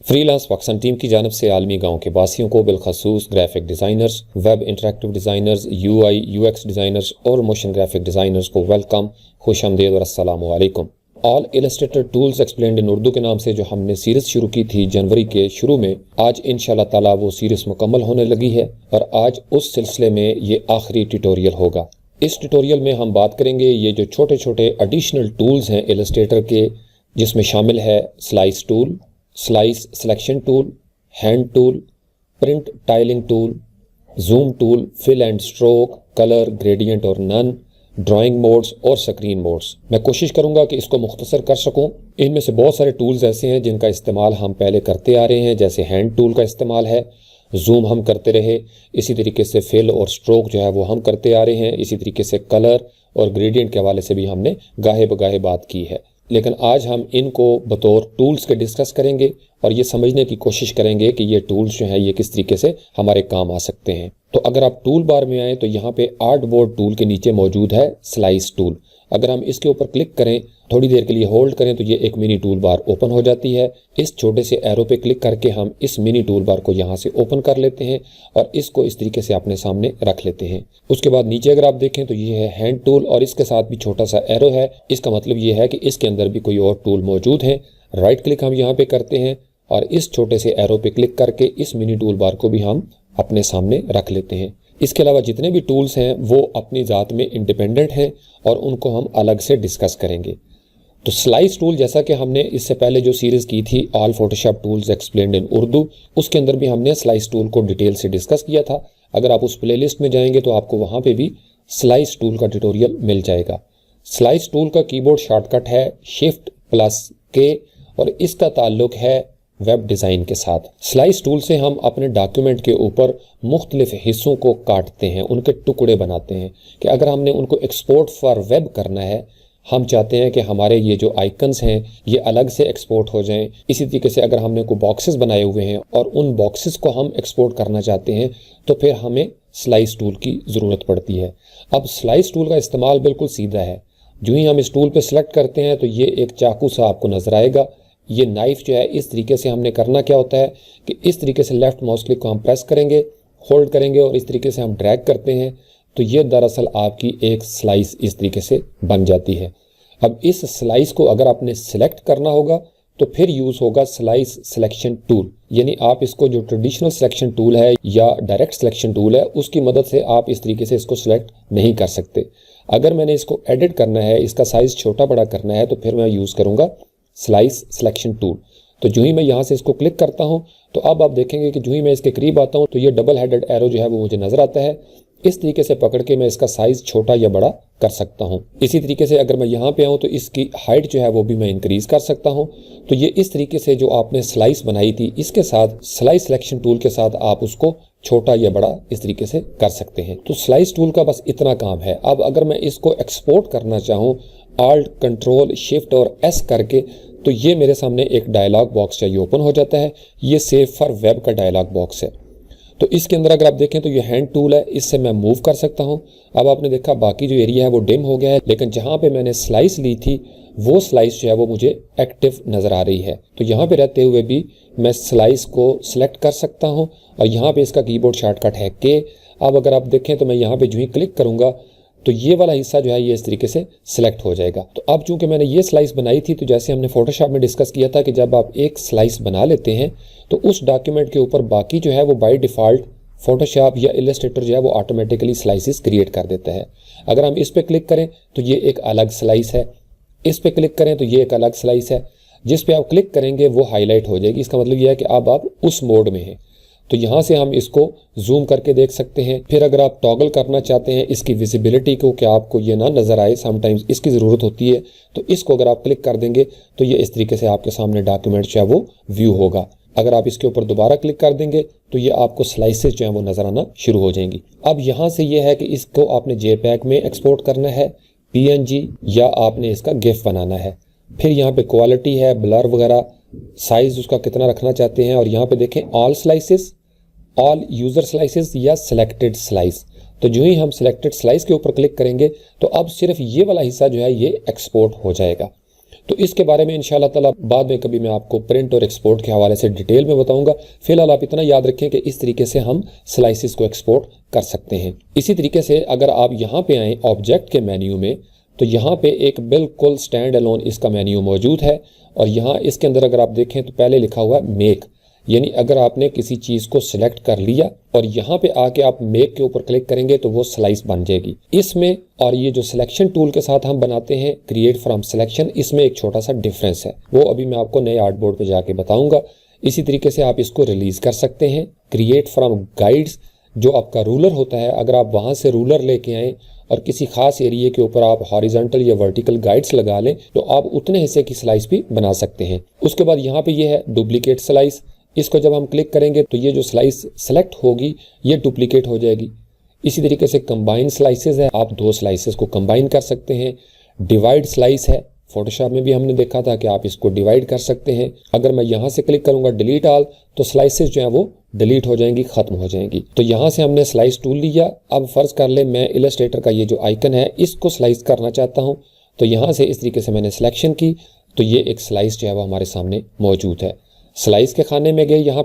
Freelance Pakistan team की जानिब से आलमी गाँव के वासियों को बिलखसूस graphic designers, web interactive designers, UI UX designers और मोशन ग्राफिक डिज़ाइनर्स को वेलकम, खुशामदीद और अस्सलामु अलैकुम। All Illustrator tools explained in Urdu के नाम से जो हमने सीरीज़ शुरू की थी जनवरी के शुरू में, आज इंशाल्लाह ताला वो सीरीज़ मुकम्मल होने लगी है और आज उस सिलसिले में ये आखिरी ट्यूटोरियल होगा। इस ट्यूटोरियल में हम बात करेंगे ये जो छोटे छोटे एडिशनल टूल्स हैं इलस्ट्रेटर के, जिसमें शामिल है slice tool, slice selection tool, hand tool, print tiling tool, zoom tool, fill and stroke, colour, gradient और नन, ड्राइंग मोड्स और स्क्रीन मोड्स। मैं कोशिश करूंगा कि इसको मुख्तसर कर सकूं। इनमें से बहुत सारे टूल्स ऐसे हैं जिनका इस्तेमाल हम पहले करते आ रहे हैं, जैसे हैंड टूल का इस्तेमाल है, जूम हम करते रहे, इसी तरीके से फिल और स्ट्रोक जो है वो हम करते आ रहे हैं, इसी तरीके से कलर और ग्रेडियंट के हवाले से भी हमने गाहे बगाहे बात की है। लेकिन आज हम इनको बतौर टूल्स के डिस्कस करेंगे और ये समझने की कोशिश करेंगे कि ये टूल्स जो हैं ये किस तरीके से हमारे काम आ सकते हैं। तो अगर आप टूल बार में आए तो यहाँ पे आर्टबोर्ड टूल के नीचे मौजूद है स्लाइस टूल। अगर हम इसके ऊपर क्लिक करें, थोड़ी देर के लिए होल्ड करें, तो ये एक मिनी टूल बार ओपन हो जाती है। इस छोटे से एरो पे क्लिक करके हम इस मिनी टूल बार को यहाँ से ओपन कर लेते हैं और इसको इस तरीके से अपने सामने रख लेते हैं। उसके बाद नीचे अगर आप देखें तो ये है हैंड टूल और इसके साथ भी छोटा सा एरो है। इसका मतलब ये है कि इसके अंदर भी कोई और टूल मौजूद है। राइट क्लिक हम यहाँ पे करते हैं और इस छोटे से एरो पे क्लिक करके इस मिनी टूल बार को भी हम अपने सामने रख लेते हैं। इसके अलावा जितने भी टूल्स हैं वो अपनी ज़ात में इंडिपेंडेंट हैं और उनको हम अलग से डिस्कस करेंगे। तो स्लाइस टूल, जैसा कि हमने इससे पहले जो सीरीज़ की थी all Photoshop tools explained in Urdu, उसके अंदर भी हमने स्लाइस टूल को डिटेल से डिस्कस किया था। अगर आप उस प्लेलिस्ट में जाएंगे तो आपको वहाँ पे भी स्लाइस टूल का ट्यूटोरियल मिल जाएगा। स्लाइस टूल का कीबोर्ड शॉर्टकट है Shift+K और इसका ताल्लुक है वेब डिज़ाइन के साथ। स्लाइस टूल से हम अपने डॉक्यूमेंट के ऊपर मुख्तलिफ हिस्सों को काटते हैं, उनके टुकड़े बनाते हैं कि अगर हमने उनको एक्सपोर्ट फॉर वेब करना है, हम चाहते हैं कि हमारे ये जो आइकन्स हैं ये अलग से एक्सपोर्ट हो जाएं। इसी तरीके से अगर हमने कोई बॉक्सेस बनाए हुए हैं और उन बॉक्सेस को हम एक्सपोर्ट करना चाहते हैं तो फिर हमें स्लाइस टूल की ज़रूरत पड़ती है। अब स्लाइस टूल का इस्तेमाल बिल्कुल सीधा है। जो ही हम इस टूल पे सेलेक्ट करते हैं तो ये एक चाकू सा आपको नज़र आएगा। ये नाइफ जो है इस तरीके से हमने करना क्या होता है कि इस तरीके से लेफ्ट माउस क्लिक को हम प्रेस करेंगे, होल्ड करेंगे और इस तरीके से हम ड्रैग करते हैं तो ये दरअसल आपकी एक स्लाइस इस तरीके से बन जाती है। अब इस स्लाइस को अगर आपने सेलेक्ट करना होगा तो फिर यूज़ होगा स्लाइस सिलेक्शन टूल। यानी आप इसको जो ट्रेडिशनल सिलेक्शन टूल है या डायरेक्ट सिलेक्शन टूल है उसकी मदद से आप इस तरीके से इसको सिलेक्ट नहीं कर सकते। अगर मैंने इसको एडिट करना है, इसका साइज़ छोटा बड़ा करना है, तो फिर मैं यूज़ करूँगा स्लाइस सिलेक्शन टूल। तो जो ही मैं यहाँ से इसको क्लिक करता हूँ तो अब आप देखेंगे कि जो ही मैं इसके करीब आता हूँ तो ये डबल हेडेड एरो जो है वो मुझे नज़र आता है। इस तरीके से पकड़ के मैं इसका साइज़ छोटा या बड़ा कर सकता हूँ। इसी तरीके से अगर मैं यहाँ पे आऊँ तो इसकी हाइट जो है वो भी मैं इंक्रीज़ कर सकता हूँ। तो ये इस तरीके से जो आपने स्लाइस बनाई थी इसके साथ स्लाइस सिलेक्शन टूल के साथ आप उसको छोटा या बड़ा इस तरीके से कर सकते हैं। तो स्लाइस टूल का बस इतना काम है। अब अगर मैं इसको एक्सपोर्ट करना चाहूँ Alt Ctrl Shift और S करके, तो ये मेरे सामने एक डायलॉग बॉक्स चाहिए ओपन हो जाता है। ये सेव फॉर वेब का डायलॉग बॉक्स है। तो इसके अंदर अगर आप देखें तो ये हैंड टूल है, इससे मैं मूव कर सकता हूँ। अब आपने देखा बाकी जो एरिया है वो डिम हो गया है, लेकिन जहाँ पे मैंने स्लाइस ली थी वो स्लाइस जो है वो मुझे एक्टिव नज़र आ रही है। तो यहाँ पे रहते हुए भी मैं स्लाइस को सिलेक्ट कर सकता हूँ और यहाँ पे इसका कीबोर्ड शॉर्टकट है K। अब अगर आप देखें तो मैं यहाँ पे जो ही क्लिक करूँगा तो ये वाला हिस्सा जो है ये इस तरीके से सिलेक्ट हो जाएगा। तो अब चूंकि मैंने ये स्लाइस बनाई थी, तो जैसे हमने फोटोशॉप में डिस्कस किया था कि जब आप एक स्लाइस बना लेते हैं तो उस डॉक्यूमेंट के ऊपर बाकी जो है वो बाय डिफ़ॉल्ट फोटोशॉप या इलस्ट्रेटर जो है वो ऑटोमेटिकली स्लाइसिस क्रिएट कर देता है। अगर हम इस पर क्लिक करें तो ये एक अलग स्लाइस है, इस पर क्लिक करें तो ये एक अलग स्लाइस है। जिस पे आप क्लिक करेंगे वो हाईलाइट हो जाएगी। इसका मतलब ये है कि अब आप उस मोड में हैं। तो यहाँ से हम इसको जूम करके देख सकते हैं। फिर अगर आप टॉगल करना चाहते हैं इसकी विजिबिलिटी को, कि आपको ये ना नज़र आए, समटाइम्स इसकी ज़रूरत होती है, तो इसको अगर आप क्लिक कर देंगे तो ये इस तरीके से आपके सामने डॉक्यूमेंट जो है वो व्यू होगा। अगर आप इसके ऊपर दोबारा क्लिक कर देंगे तो ये आपको स्लाइसेस जो है वो नज़र आना शुरू हो जाएंगी। अब यहाँ से ये है कि इसको आपने JPEG में एक्सपोर्ट करना है, PNG, या आपने इसका GIF बनाना है। फिर यहाँ पे क्वालिटी है, ब्लर वगैरह, साइज़ उसका कितना रखना चाहते हैं। और यहाँ पे देखें all slices, all user slices या सिलेक्टेड स्लाइस। तो जो ही हम सिलेक्टेड स्लाइस के ऊपर क्लिक करेंगे तो अब सिर्फ ये वाला हिस्सा जो है ये एक्सपोर्ट हो जाएगा। तो इसके बारे में इंशाल्लाह ताला बाद में कभी मैं आपको प्रिंट और एक्सपोर्ट के हवाले से डिटेल में बताऊंगा। फिलहाल आप इतना याद रखें कि इस तरीके से हम स्लाइसिस को एक्सपोर्ट कर सकते हैं। इसी तरीके से अगर आप यहाँ पे आए ऑब्जेक्ट के मेन्यू में, तो यहाँ पे एक बिल्कुल स्टैंड अलोन इसका मेन्यू मौजूद है। और यहाँ इसके अंदर अगर आप देखें तो पहले लिखा हुआ है मेक, यानी अगर आपने किसी चीज़ को सिलेक्ट कर लिया और यहाँ पे आके आप मेक के ऊपर क्लिक करेंगे तो वो स्लाइस बन जाएगी इसमें। और ये जो सिलेक्शन टूल के साथ हम बनाते हैं क्रिएट फ्रॉम सिलेक्शन, इसमें एक छोटा सा डिफरेंस है, वो अभी मैं आपको नए आर्ट बोर्ड पे जाके बताऊंगा। इसी तरीके से आप इसको रिलीज कर सकते हैं। क्रिएट फ्रॉम गाइड्स, जो आपका रूलर होता है, अगर आप वहाँ से रूलर लेके आएँ और किसी खास एरिया के ऊपर आप हॉरिजॉन्टल या वर्टिकल गाइड्स लगा लें तो आप उतने हिस्से की स्लाइस भी बना सकते हैं। उसके बाद यहाँ पे ये है डुप्लीकेट स्लाइस, इसको जब हम क्लिक करेंगे तो ये जो स्लाइस सेलेक्ट होगी ये डुप्लीकेट हो जाएगी। इसी तरीके से कंबाइन स्लाइसेस है, आप दो स्लाइसेस को कंबाइन कर सकते हैं। डिवाइड स्लाइस है, फोटोशॉप में भी हमने देखा था कि आप इसको डिवाइड कर सकते हैं। अगर मैं यहाँ से क्लिक करूँगा डिलीट ऑल तो स्लाइसेस जो है वो डिलीट हो जाएंगी, खत्म हो जाएंगी। तो यहाँ से हमने स्लाइस टूल लिया। अब फर्ज कर ले मैं इलस्ट्रेटर का ये जो आइकन है इसको स्लाइस करना चाहता हूँ, तो यहाँ से इस तरीके से मैंने सिलेक्शन की तो ये एक स्लाइस जो है वो हमारे सामने मौजूद है। स्लाइस के खाने में गए, यहाँ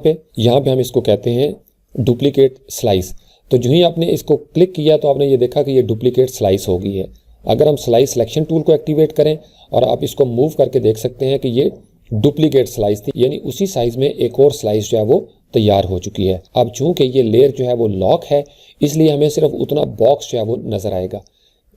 पे हम इसको कहते हैं डुप्लीकेट स्लाइस। तो जो ही आपने इसको क्लिक किया तो आपने ये देखा कि ये डुप्लीकेट स्लाइस हो गई है। अगर हम स्लाइस सिलेक्शन टूल को एक्टिवेट करें और आप इसको मूव करके देख सकते हैं कि ये डुप्लीकेट स्लाइस थी, यानी उसी साइज में एक और स्लाइस जो है वो तैयार हो चुकी है। अब चूंकि ये लेयर जो है वो लॉक है इसलिए हमें सिर्फ उतना बॉक्स जो है वो नजर आएगा।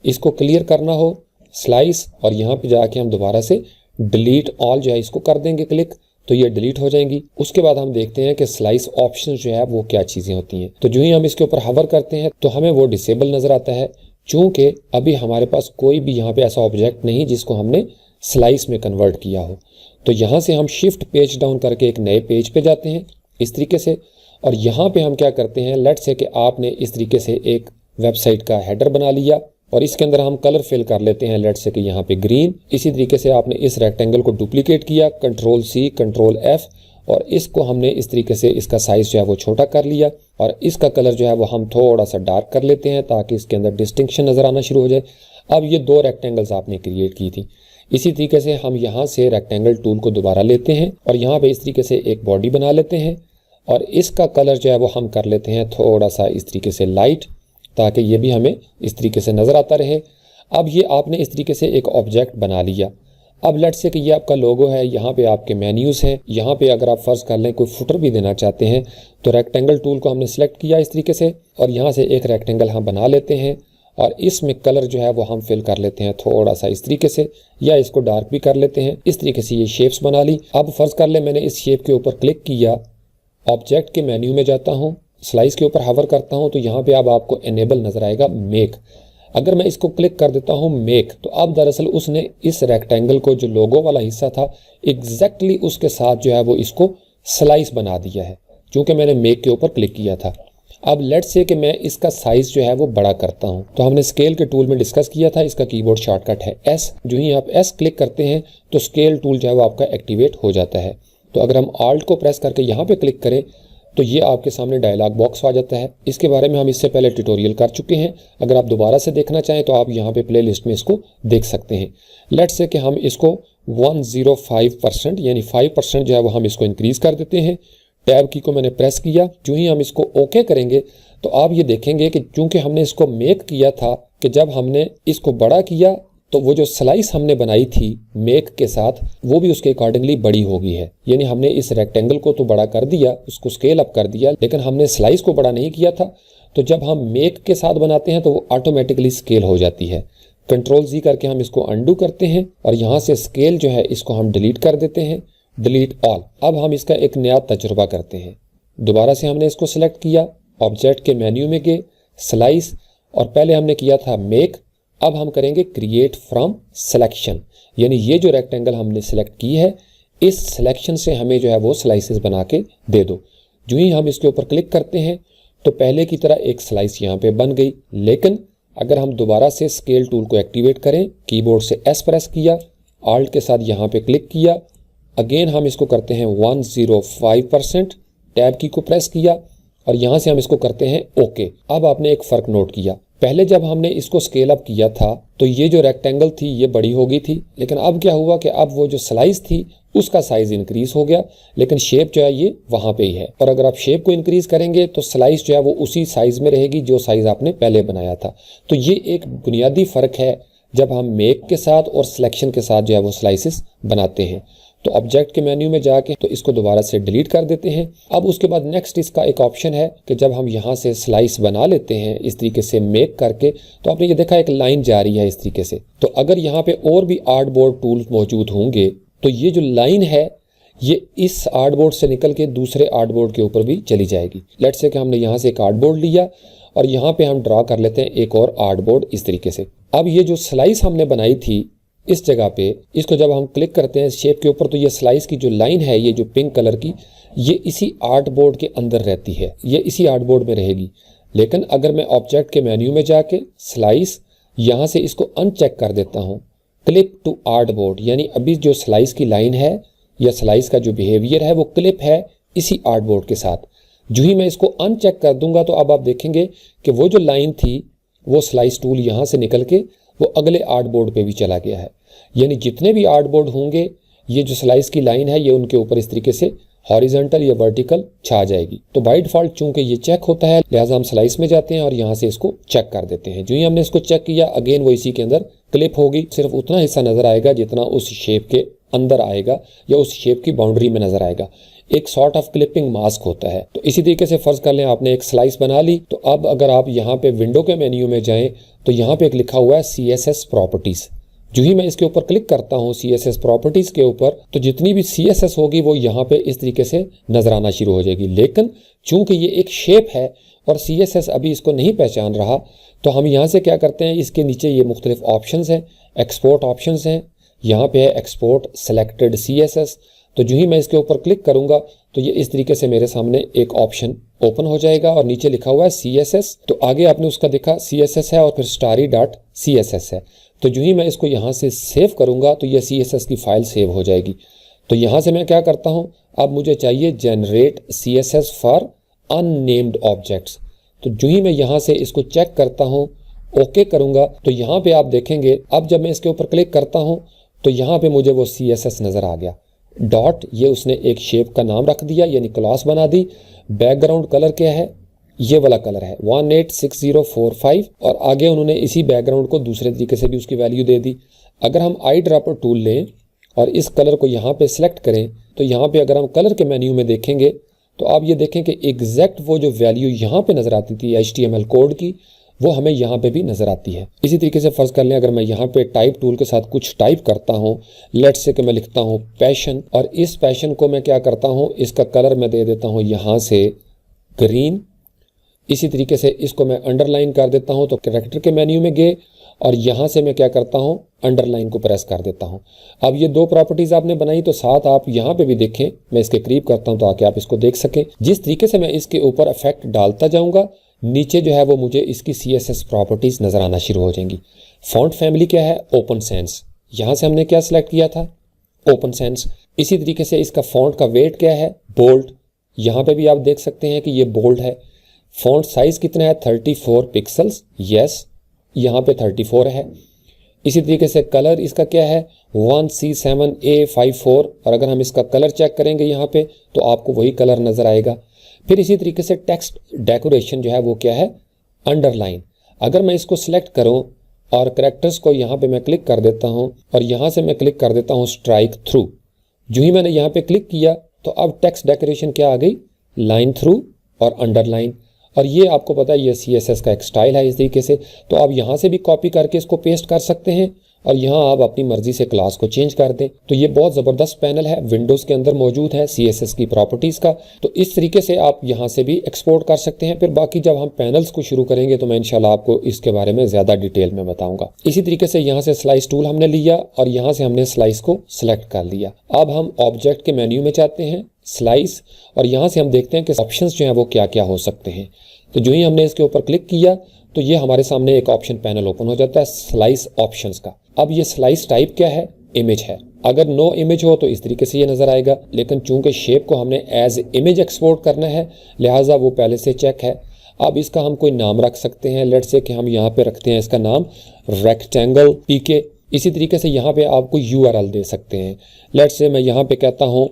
इसको क्लियर करना हो स्लाइस और यहाँ पे जाके हम दोबारा से डिलीट ऑल जो है इसको कर देंगे क्लिक, तो ये डिलीट हो जाएंगी। उसके बाद हम देखते हैं कि स्लाइस ऑप्शन जो है वो क्या चीजें होती हैं। तो जो ही हम इसके ऊपर हवर करते हैं तो हमें वो डिसेबल नजर आता है, चूंकि अभी हमारे पास कोई भी यहाँ पे ऐसा ऑब्जेक्ट नहीं जिसको हमने स्लाइस में कन्वर्ट किया हो। तो यहाँ से हम शिफ्ट पेज डाउन करके एक नए पेज पे जाते हैं इस तरीके से, और यहाँ पे हम क्या करते हैं, लेट्स से कि आपने इस तरीके से एक वेबसाइट का हेडर बना लिया और इसके अंदर हम कलर फिल कर लेते हैं, लेट्स से कि यहाँ पे ग्रीन। इसी तरीके से आपने इस रेक्टेंगल को डुप्लीकेट किया, कंट्रोल सी कंट्रोल एफ, और इसको हमने इस तरीके से इसका साइज जो है वो छोटा कर लिया और इसका कलर जो है वो हम थोड़ा सा डार्क कर लेते हैं ताकि इसके अंदर डिस्टिंक्शन नजर आना शुरू हो जाए। अब ये दो रेक्टेंगल्स आपने क्रिएट की थी। इसी तरीके से हम यहाँ से रेक्टेंगल टूल को दोबारा लेते हैं और यहाँ पे इस तरीके से एक बॉडी बना लेते हैं और इसका कलर जो है वो हम कर लेते हैं थोड़ा सा इस तरीके से लाइट, ताकि ये भी हमें इस तरीके से नजर आता रहे। अब ये आपने इस तरीके से एक ऑब्जेक्ट बना लिया। अब लेट्स से कि ये आपका लोगो है, यहाँ पे आपके मेन्यूज़ हैं, यहाँ पे अगर आप फर्ज कर लें कोई फुटर भी देना चाहते हैं तो रेक्टेंगल टूल को हमने सेलेक्ट किया इस तरीके से और यहाँ से एक रेक्टेंगल हम बना लेते हैं और इसमें कलर जो है वो हम फिल कर लेते हैं थोड़ा सा इस तरीके से, या इसको डार्क भी कर लेते हैं। इस तरीके से ये शेप्स बना ली। अब फर्ज कर ले मैंने इस शेप के ऊपर क्लिक किया, ऑब्जेक्ट के मेन्यू में जाता हूँ, स्लाइस के ऊपर हवर करता हूँ तो यहाँ पे अब आपको एनेबल नजर आएगा मेक। अगर मैं इसको क्लिक कर देता हूँ मेक, तो अब दरअसल उसने इस रेक्टेंगल को जो लोगो वाला हिस्सा था एग्जैक्टली उसके साथ जो है वो इसको स्लाइस बना दिया है, क्योंकि मैंने मेक के ऊपर क्लिक किया था। अब लेट्स से कि मैं इसका साइज जो है वो बड़ा करता हूँ, तो हमने स्केल के टूल में डिस्कस किया था, इसका कीबोर्ड शॉर्टकट है एस। जो ही आप एस क्लिक करते हैं तो स्केल टूल जो है वो आपका एक्टिवेट हो जाता है। तो अगर हम ऑल्ट को प्रेस करके यहाँ पे क्लिक करें तो ये आपके सामने डायलॉग बॉक्स आ जाता है। इसके बारे में हम इससे पहले ट्यूटोरियल कर चुके हैं, अगर आप दोबारा से देखना चाहें तो आप यहाँ पे प्ले लिस्ट में इसको देख सकते हैं। लेट्स से कि हम इसको 105% यानी 5% जो है वो हम इसको इंक्रीज कर देते हैं। टैब की को मैंने प्रेस किया, जो ही हम इसको ओके करेंगे तो आप ये देखेंगे कि चूंकि हमने इसको मेक किया था कि जब हमने इसको बड़ा किया तो वो जो स्लाइस हमने बनाई थी मेक के साथ वो भी उसके अकॉर्डिंगली बड़ी हो गई है। यानी हमने इस रेक्टेंगल को तो बड़ा कर दिया, उसको स्केल अप कर दिया, लेकिन हमने स्लाइस को बड़ा नहीं किया था। तो जब हम मेक के साथ बनाते हैं तो वो ऑटोमेटिकली स्केल हो जाती है। कंट्रोल जी करके हम इसको अंडू करते हैं और यहाँ से स्केल जो है इसको हम डिलीट कर देते हैं, डिलीट ऑल। अब हम इसका एक नया तजुर्बा करते हैं। दोबारा से हमने इसको सिलेक्ट किया, ऑब्जेक्ट के मेन्यू में गए, स्लाइस, और पहले हमने किया था मेक, अब हम करेंगे क्रिएट फ्रॉम सिलेक्शन। यानी ये जो रेक्टेंगल हमने सिलेक्ट की है इस सिलेक्शन से हमें जो है वो स्लाइसेस बना के दे दो। जो ही हम इसके ऊपर क्लिक करते हैं तो पहले की तरह एक स्लाइस यहाँ पे बन गई, लेकिन अगर हम दोबारा से स्केल टूल को एक्टिवेट करें, कीबोर्ड से एस प्रेस किया, ऑल्ट के साथ यहाँ पे क्लिक किया, अगेन हम इसको करते हैं 105%, टैब की को प्रेस किया और यहाँ से हम इसको करते हैं ओके। अब आपने एक फ़र्क नोट किया, पहले जब हमने इसको स्केल अप किया था तो ये जो रेक्टेंगल थी ये बड़ी हो गई थी, लेकिन अब क्या हुआ कि अब वो जो स्लाइस थी उसका साइज इंक्रीज हो गया, लेकिन शेप जो है ये वहां पे ही है। और अगर आप शेप को इंक्रीज करेंगे तो स्लाइस जो है वो उसी साइज में रहेगी जो साइज आपने पहले बनाया था। तो ये एक बुनियादी फर्क है जब हम मेक के साथ और सिलेक्शन के साथ जो है वो स्लाइसेस बनाते हैं। तो ऑब्जेक्ट के मेन्यू में जाके तो इसको दोबारा से डिलीट कर देते हैं। अब उसके बाद नेक्स्ट इसका एक ऑप्शन है कि जब हम यहाँ से स्लाइस बना लेते हैं इस तरीके से मेक करके, तो आपने ये देखा एक लाइन जा रही है इस तरीके से। तो अगर यहाँ पे और भी आर्टबोर्ड टूल मौजूद होंगे तो ये जो लाइन है ये इस आर्टबोर्ड से निकल के दूसरे आर्टबोर्ड के ऊपर भी चली जाएगी। लेट्स से कि हमने यहाँ से एक आर्टबोर्ड लिया और यहाँ पे हम ड्रा कर लेते हैं एक और आर्टबोर्ड इस तरीके से। अब ये जो स्लाइस हमने बनाई थी इस जगह पे, इसको जब हम क्लिक करते हैं शेप के ऊपर तो ये स्लाइस की जो लाइन है ये जो पिंक कलर की ये इसी आर्टबोर्ड के अंदर रहती है, ये इसी आर्टबोर्ड में रहेगी। लेकिन अगर मैं ऑब्जेक्ट के मेन्यू में जाके स्लाइस यहाँ से इसको अनचेक कर देता हूँ, क्लिप टू आर्टबोर्ड, यानी अभी जो स्लाइस की लाइन है या स्लाइस का जो बिहेवियर है वो क्लिप है इसी आर्टबोर्ड के साथ। जो ही मैं इसको अनचेक कर दूंगा तो अब आप देखेंगे कि वो जो लाइन थी वो स्लाइस टूल यहाँ से निकल के वो अगले आर्टबोर्ड पे भी चला गया है। यानी जितने भी आर्टबोर्ड होंगे ये जो स्लाइस की लाइन है ये उनके ऊपर इस तरीके से हॉरिजॉन्टल या वर्टिकल छा जाएगी। तो बाय डिफॉल्ट चूंकि ये चेक होता है लिहाजा हम स्लाइस में जाते हैं और यहाँ से इसको चेक कर देते हैं। जो ही हमने इसको चेक किया अगेन वो इसी के अंदर क्लिप होगी, सिर्फ उतना हिस्सा नजर आएगा जितना उस शेप के अंदर आएगा या उस शेप की बाउंड्री में नजर आएगा। एक सॉर्ट ऑफ क्लिपिंग मास्क होता है। तो इसी तरीके से फर्ज कर लें आपने एक स्लाइस बना ली, तो अब अगर आप यहाँ पे विंडो के मेन्यू में जाएं तो यहाँ पे एक लिखा हुआ है CSS प्रॉपर्टीज। जो ही मैं इसके ऊपर क्लिक करता हूँ CSS प्रॉपर्टीज के ऊपर तो जितनी भी CSS होगी वो यहाँ पे इस तरीके से नजर आना शुरू हो जाएगी। लेकिन चूंकि ये एक शेप है और CSS अभी इसको नहीं पहचान रहा तो हम यहाँ से क्या करते हैं, इसके नीचे ये मुख्तलिफ ऑप्शंस हैं, एक्सपोर्ट ऑप्शंस हैं, यहाँ पे है एक्सपोर्ट सेलेक्टेड CSS। तो जो ही मैं इसके ऊपर क्लिक करूंगा तो ये इस तरीके से मेरे सामने एक ऑप्शन ओपन हो जाएगा और नीचे लिखा हुआ है CSS। तो आगे आपने उसका देखा CSS है और फिर starry.css है। तो जो ही मैं इसको यहाँ से सेव करूंगा तो ये CSS की फाइल सेव हो जाएगी। तो यहाँ से मैं क्या करता हूँ, अब मुझे चाहिए generate CSS for unnamed objects. तो जो ही मैं यहाँ से इसको चेक करता हूँ ओके करूंगा तो यहाँ पे आप देखेंगे अब जब मैं इसके ऊपर क्लिक करता हूँ तो यहाँ पे मुझे वो CSS नजर आ गया। डॉट ये उसने एक शेप का नाम रख दिया यानी क्लास बना दी। बैकग्राउंड कलर क्या है, ये वाला कलर है 186045 और आगे उन्होंने इसी बैकग्राउंड को दूसरे तरीके से भी उसकी वैल्यू दे दी। अगर हम आई ड्रॉपर टूल लें और इस कलर को यहाँ पे सिलेक्ट करें तो यहाँ पे अगर हम कलर के मेन्यू में देखेंगे तो आप ये देखें कि एग्जैक्ट वो जो वैल्यू यहाँ पे नजर आती थी HTML कोड की वो हमें यहाँ पे भी नजर आती है। इसी तरीके से फर्ज कर लें अगर मैं यहाँ पे टाइप टूल के साथ कुछ टाइप करता हूँ, लेट्स से कि मैं लिखता हूँ पैशन और इस पैशन को मैं क्या करता हूँ, इसका कलर मैं दे देता हूँ यहाँ से ग्रीन। इसी तरीके से इसको मैं अंडरलाइन कर देता हूँ तो कैरेक्टर के मेन्यू में गए और यहाँ से मैं क्या करता हूँ अंडरलाइन को प्रेस कर देता हूँ। अब ये दो प्रॉपर्टीज आपने बनाई तो साथ आप यहाँ पे भी देखें, मैं इसके करीब करता हूँ ताकि आप इसको देख सकें। जिस तरीके से मैं इसके ऊपर इफेक्ट डालता जाऊँगा नीचे जो है वो मुझे इसकी CSS प्रॉपर्टीज नजर आना शुरू हो जाएंगी। फॉन्ट फैमिली क्या है, ओपन सेंस, यहाँ से हमने क्या सिलेक्ट किया था, ओपन सेंस। इसी तरीके से इसका फॉन्ट का वेट क्या है, बोल्ड, यहाँ पे भी आप देख सकते हैं कि ये बोल्ड है। फॉन्ट साइज कितना है 34 पिक्सल्स, यस यहाँ पे 34 है। इसी तरीके से कलर इसका क्या है 1C7A54 और अगर हम इसका कलर चेक करेंगे यहाँ पे तो आपको वही कलर नजर आएगा। फिर इसी तरीके से टेक्स्ट डेकोरेशन जो है वो क्या है अंडरलाइन। अगर मैं इसको सिलेक्ट करूं और कैरेक्टर्स को यहाँ पे मैं क्लिक कर देता हूं और यहाँ से मैं क्लिक कर देता हूं स्ट्राइक थ्रू। जो ही मैंने यहाँ पे क्लिक किया तो अब टेक्स्ट डेकोरेशन क्या आ गई, लाइन थ्रू और अंडरलाइन। और ये आपको पता है ये CSS का एक स्टाइल है इस तरीके से। तो आप यहाँ से भी कॉपी करके इसको पेस्ट कर सकते हैं और यहाँ आप अपनी मर्जी से क्लास को चेंज कर दें। तो ये बहुत ज़बरदस्त पैनल है, विंडोज़ के अंदर मौजूद है CSS की प्रॉपर्टीज़ का। तो इस तरीके से आप यहाँ से भी एक्सपोर्ट कर सकते हैं। फिर बाकी जब हम पैनल्स को शुरू करेंगे तो मैं इंशाल्लाह आपको इसके बारे में ज़्यादा डिटेल में बताऊँगा। इसी तरीके से यहाँ से स्लाइस टूल हमने लिया और यहाँ से हमने स्लाइस को सिलेक्ट कर लिया। अब हम ऑब्जेक्ट के मेन्यू में जाते हैं स्लाइस और यहाँ से हम देखते हैं कि ऑप्शंस जो हैं वो क्या क्या हो सकते हैं। तो जो ही हमने इसके ऊपर क्लिक किया तो ये हमारे सामने एक ऑप्शन पैनल ओपन हो जाता है स्लाइस ऑप्शंस का। अब ये स्लाइस टाइप क्या है, इमेज है। अगर नो इमेज हो तो इस तरीके से ये नजर आएगा, लेकिन चूंकि शेप को हमने एज इमेज एक्सपोर्ट करना है लिहाजा वो पहले से चेक है। अब इसका हम कोई नाम रख सकते हैं, लेट्स से कि हम यहाँ पे रखते हैं इसका नाम रेक्टेंगल पीके। इसी तरीके से यहाँ पे आपको URL दे सकते हैं। लेट्स से मैं यहाँ पे कहता हूँ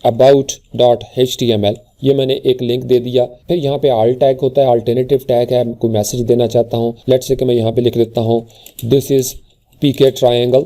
about.html, ये मैंने एक लिंक दे दिया। फिर यहाँ पे आल टैग होता है, अल्टरनेटिव टैग है, कोई मैसेज देना चाहता हूँ, लेट्स से कि मैं यहाँ पे लिख देता हूँ दिस इज़ पीके ट्रायंगल।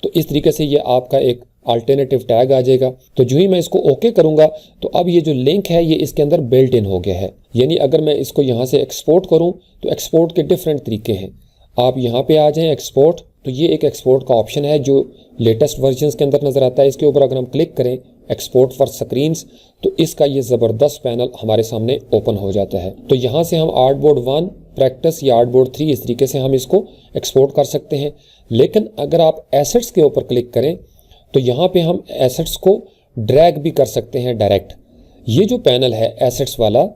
तो इस तरीके से ये आपका एक अल्टरनेटिव टैग आ जाएगा। तो जो ही मैं इसको ओके करूँगा तो अब ये जो लिंक है ये इसके अंदर बिल्ट इन हो गया है। यानी अगर मैं इसको यहाँ से एक्सपोर्ट करूँ तो एक्सपोर्ट के डिफरेंट तरीके हैं। आप यहाँ पे आ जाएं एक्सपोर्ट, तो ये एक एक्सपोर्ट का ऑप्शन है जो लेटेस्ट वर्जन्स के अंदर नज़र आता है। इसके ऊपर अगर हम क्लिक करें एक्सपोर्ट फॉर स्क्रीन्स तो इसका ये ज़बरदस्त पैनल हमारे सामने ओपन हो जाता है। तो यहाँ से हम आर्टबोर्ड 1 प्रैक्टिस या आर्टबोर्ड 3 इस तरीके से हम इसको एक्सपोर्ट कर सकते हैं। लेकिन अगर आप एसेट्स के ऊपर क्लिक करें तो यहाँ पे हम एसेट्स को ड्रैग भी कर सकते हैं डायरेक्ट। ये जो पैनल है एसेट्स वाला,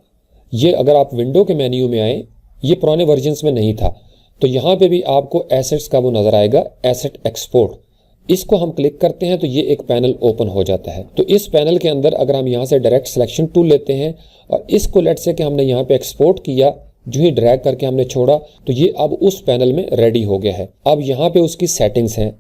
ये अगर आप विंडो के मेन्यू में आए, ये पुराने वर्जन्स में नहीं था, तो यहाँ पे भी आपको एसेट्स का वो नज़र आएगा, एसेट एक्सपोर्ट। इसको हम क्लिक करते हैं तो ये एक पैनल ओपन हो जाता है। तो इस पैनल के अंदर अगर हम यहाँ से डायरेक्ट सिलेक्शन टूल लेते हैं और इसको लेट से कि हमने यहाँ पे एक्सपोर्ट किया, जो ही ड्रैग करके हमने छोड़ा तो ये अब उस पैनल में रेडी हो गया है। अब यहाँ पे उसकी सेटिंग्स हैं